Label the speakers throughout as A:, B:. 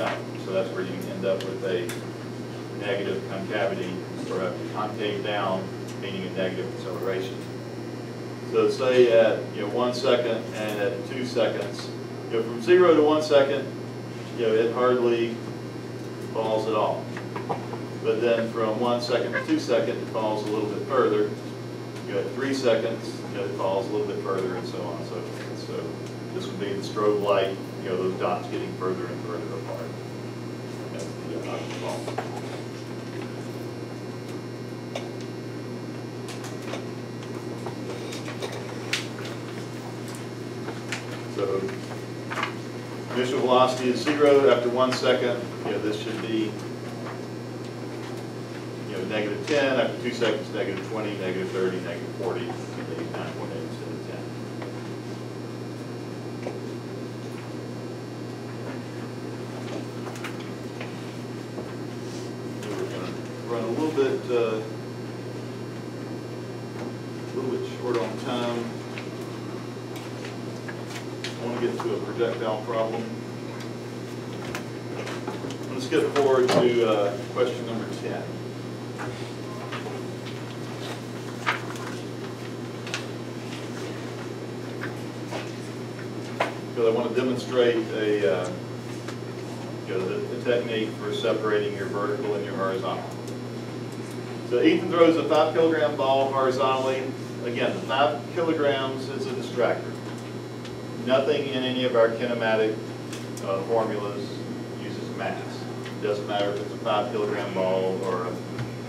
A: nothing. So that's where you end up with a negative concavity or a concave down, meaning a negative acceleration. So say at 1 second and at 2 seconds, from 0 to 1 second, it hardly falls at all. But then from 1 second to 2 seconds, it falls a little bit further. At 3 seconds, it falls a little bit further, and so on and so forth. So this would be the strobe light, those dots getting further and further apart. That's the optical fall. So initial velocity is 0 after 1 second. This should be negative 10 after 2 seconds, negative 20, negative 30, negative 40, negative 9.8 instead of 10. So we're going to run a little bit short on time. I want to get to a projectile problem. Let's skip forward to question number 10. Because I want to demonstrate a technique for separating your vertical and your horizontal. So Ethan throws a 5 kilogram ball horizontally. Again, the 5 kilograms is a distractor. Nothing in any of our kinematic formulas uses mass. It doesn't matter if it's a 5 kilogram ball or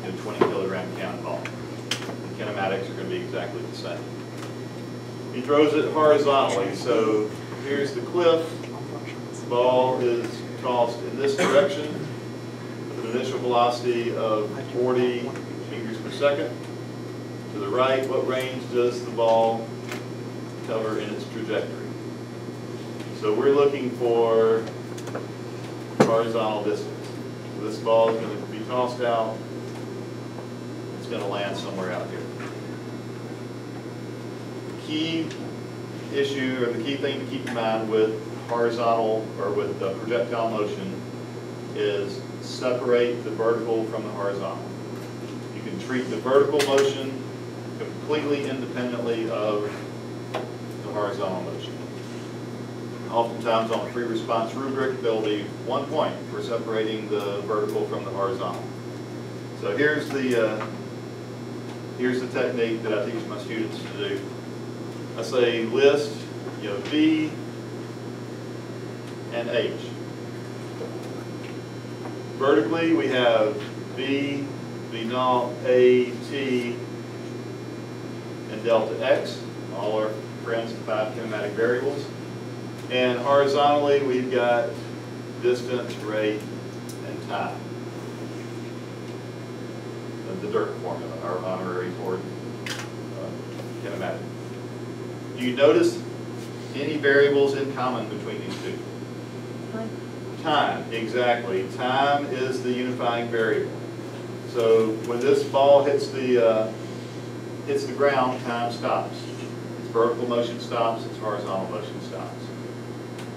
A: a 20 kilogram cannonball. The kinematics are going to be exactly the same. He throws it horizontally, so here's the cliff. The ball is tossed in this direction with an initial velocity of 40 meters per second. To the right, what range does the ball cover in its trajectory? So we're looking for horizontal distance. So this ball is going to be tossed out. It's going to land somewhere out here. The key issue, or the key thing to keep in mind with horizontal or with projectile motion is separate the vertical from the horizontal. You can treat the vertical motion completely independently of the horizontal motion. Oftentimes on a free response rubric, there'll be 1 point for separating the vertical from the horizontal. So here's the technique that I teach my students to do. I say list, V and H. Vertically, we have V, V0, A, T, and delta X, all our friends, the 5 kinematic variables. And horizontally, we've got distance, rate, and time. The DIRT formula, our honorary Ford kinematic. Do you notice any variables in common between these two? Time, exactly. Time is the unifying variable. So when this ball hits the ground, time stops. Its vertical motion stops, its horizontal motion stops.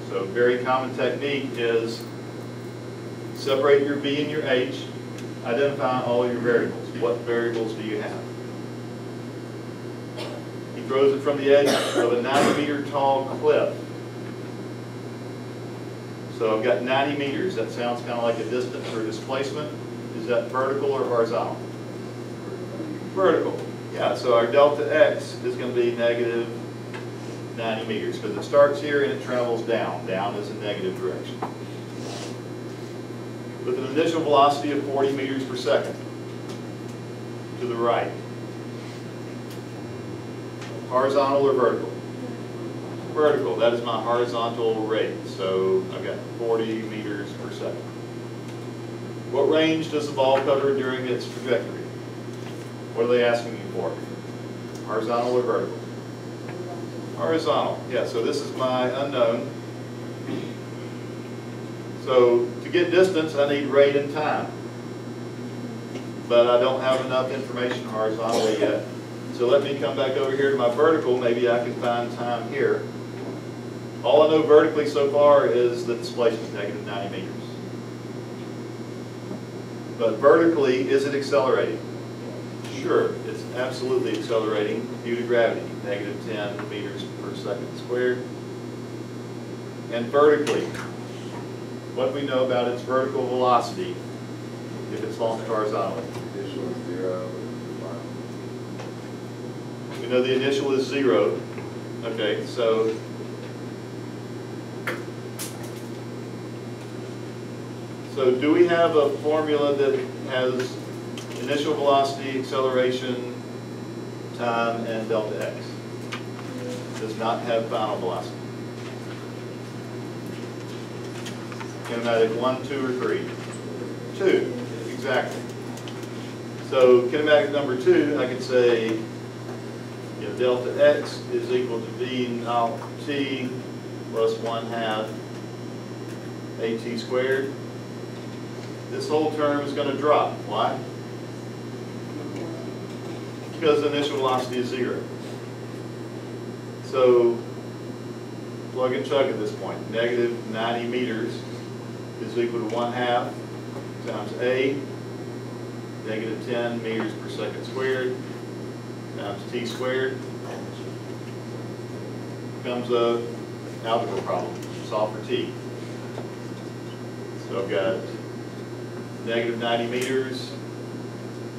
A: So very common technique is separate your V and your H, identify all your variables. What variables do you have? He throws it from the edge of a 90-meter tall cliff. So I've got 90 meters. That sounds kind of like a distance or displacement. Is that vertical or horizontal? Vertical. Yeah, so our delta X is going to be negative 90 meters because it starts here and it travels down. Down is a negative direction. With an initial velocity of 40 meters per second to the right. Horizontal or vertical? Vertical. That is my horizontal rate. So I've got 40 meters per second. What range does the ball cover during its trajectory? What are they asking you for? Horizontal or vertical? Horizontal. Yeah, so this is my unknown. So to get distance, I need rate and time. But I don't have enough information horizontally yet. So let me come back over here to my vertical. Maybe I can find time here. All I know vertically so far is the displacement, negative 90 meters. But vertically, is it accelerating? Sure, it's absolutely accelerating due to gravity, -10 meters per second squared. And vertically, what do we know about its vertical velocity if it's launched horizontally?
B: Initial is 0.
A: We know the initial is 0. Okay, so do we have a formula that has initial velocity, acceleration, time, and delta x? Does not have final velocity. Kinematic 1, 2, or 3? 2, exactly. So kinematic number 2, I could say, delta x is equal to v naught t plus 1/2 at squared. This whole term is going to drop. Why? Because the initial velocity is 0. So plug and chug at this point. -90 meters is equal to 1/2 times a, -10 meters per second squared, times t squared. Becomes a algebra problem. Solve for t. So I've got -90 meters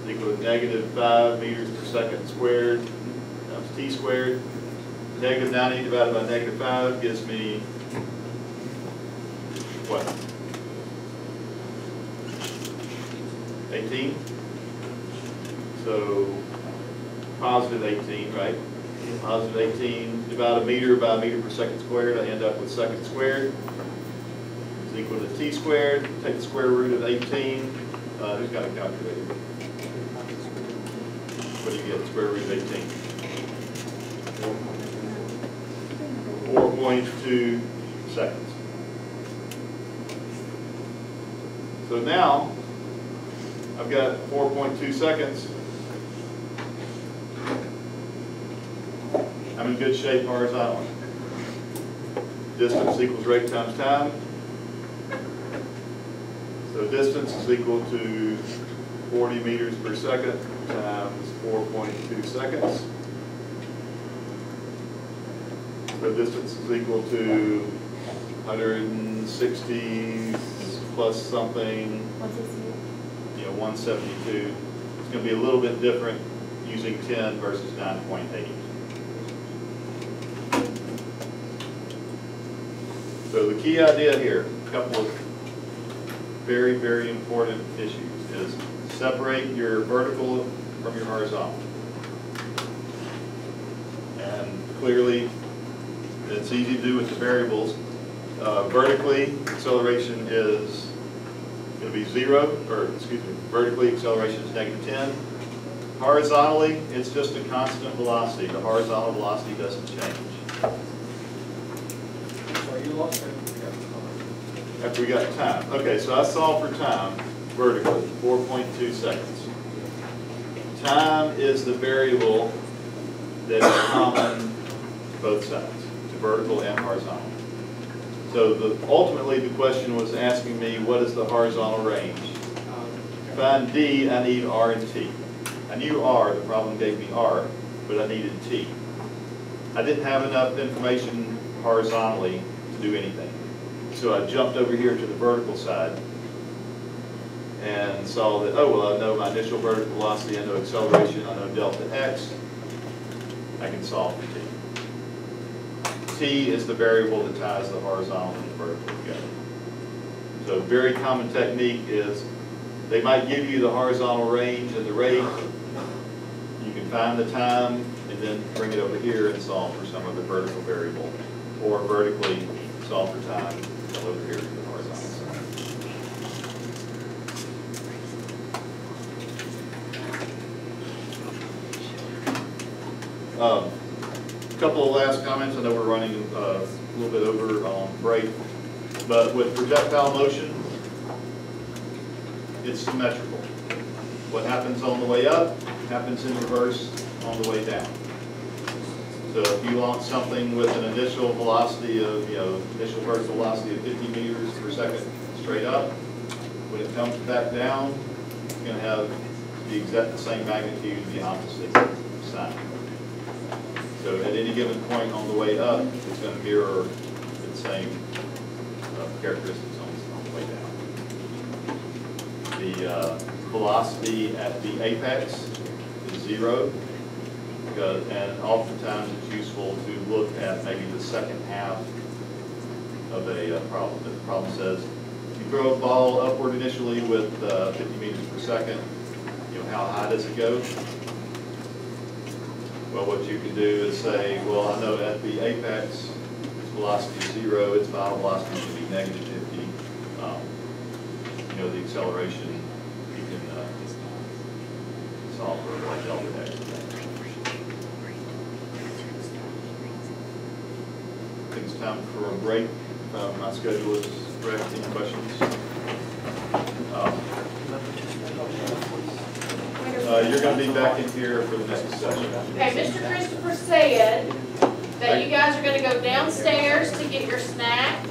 A: is equal to -5 meters per second squared times t squared. -90 divided by -5 gives me what? 18. So positive 18, right? Positive 18, divide a meter by a meter per second squared, I end up with second squared. Is equal to t squared. Take the square root of 18. Who's got a calculator? What do you get? Square root of 18. 4.2 seconds. So now, I've got 4.2 seconds. I'm in good shape horizontally. Distance equals rate times time. So distance is equal to 40 meters per second times 4.2 seconds. So distance is equal to 160 plus something, 172. It's going to be a little bit different using 10 versus 9.8. So the key idea here, a couple of very, very important issues, is separate your vertical from your horizontal. And clearly, it's easy to do with the variables. Vertically, acceleration is going to be 0, or excuse me, vertically acceleration is -10. Horizontally, it's just a constant velocity. The horizontal velocity doesn't change.
B: You lost it.
A: After we got time. Okay, so I solved for time vertically, 4.2 seconds. Time is the variable that is common to both sides, to vertical and horizontal. So ultimately the question was asking me, what is the horizontal range? To find D, I need R and T. I knew R, the problem gave me R, but I needed T. I didn't have enough information horizontally to do anything. So I jumped over here to the vertical side and saw that, oh, well, I know my initial vertical velocity, I know acceleration, I know delta x. I can solve for T. T is the variable that ties the horizontal and the vertical together. So a very common technique is they might give you the horizontal range and the rate. You can find the time and then bring it over here and solve for some other vertical variable. Or vertically solve for time, come over here to the horizontal side. A couple of last comments. I know we're running a little bit over on break, but with projectile motion, it's symmetrical. What happens on the way up happens in reverse on the way down. So if you launch something with an initial velocity of, initial vertical velocity of 50 meters per second straight up, when it comes back down, going to have the exact same magnitude, the opposite sign. So at any given point on the way up, it's going to mirror the same characteristics on the way down. The velocity at the apex is 0, and oftentimes it's useful to look at maybe the second half of a problem. If the problem says you throw a ball upward initially with 50 meters per second, how high does it go? Well, what you can do is say, well, I know at the apex, its velocity is 0, its final velocity should be negative 50. The acceleration, you can solve for like delta x. I think it's time for a break. My schedule is correct. Any questions? You're going to be back in here for the next session.
C: Okay, Mr. Christopher said that you guys are going to go downstairs to get your snack.